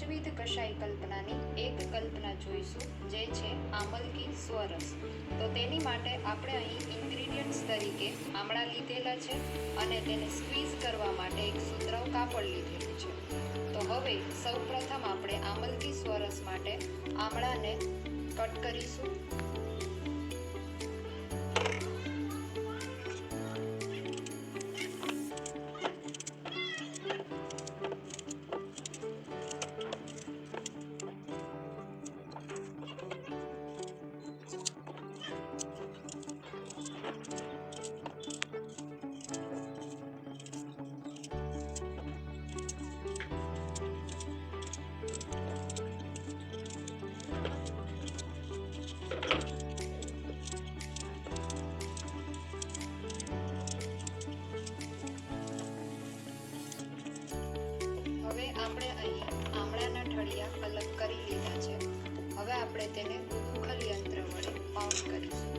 પંચવિધ કષાય કલ્પનાની એક કલ્પના જોઈશું, જે છે આમલકી સ્વરસ. તો તેની માટે આપણે અહીં ઇન્ગ્રીડિયન્ટ્સ તરીકે આમળા લીધેલા છે અને તેને સ્ક્વીઝ કરવા માટે એક સુતરાઉ કાપડ લીધેલું છે. તો હવે સૌપ્રથમ આપણે આમલકી સ્વરસ માટે આમળાને કટ કરીશું. હવે આપણે અહીં આમળાના ઠળિયા અલગ કરી લીધા છે. હવે આપણે તેને ઉદુખલ યંત્ર વડે પાઉન્ડ કરીશું.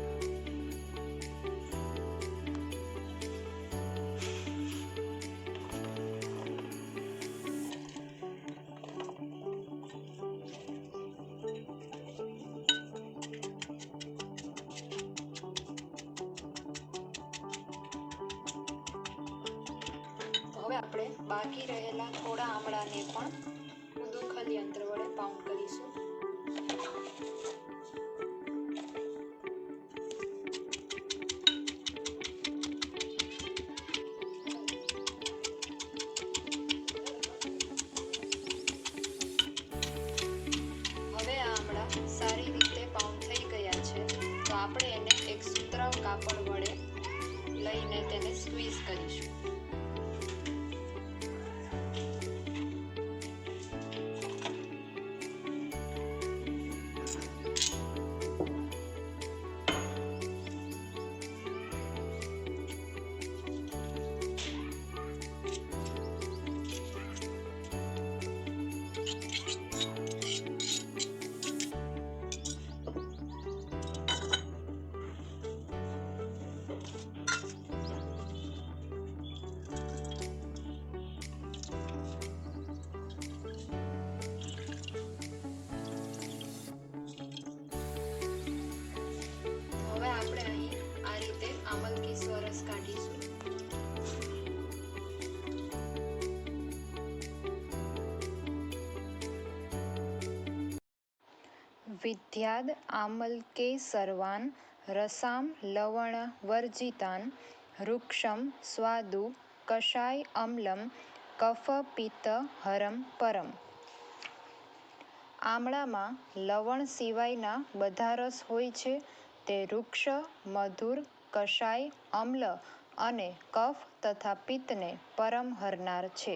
હવે આપણે બાકી રહેલા થોડા આમળાને પણ ઉદુખલ યંત્ર વડે પાઉન્ડ કરીશું. હવે આ આમળા સારી રીતે પાઉન્ડ થઈ ગયા છે. તો આપણે એને એક સુતરાઉ કાપડ વડે લઈને તેને સ્ક્વીઝ કરીશું. હવે આપણે અહીં આ રીતે આમલકી સ્વરસ કાઢીશું. વિદ્યાદ આમલકે સર્વાન રસામ લવણ વર્જિતાન વૃક્ષમ સ્વાદુ કષાય અમ્લમ કફ પિત્ત હરમ પરમ. આમળામાં લવણ સિવાયના બધા રસ હોય છે. તે વૃક્ષ, મધુર, કષાય, અમ્લ અને કફ તથા પિત્તને પરમ હરનાર છે.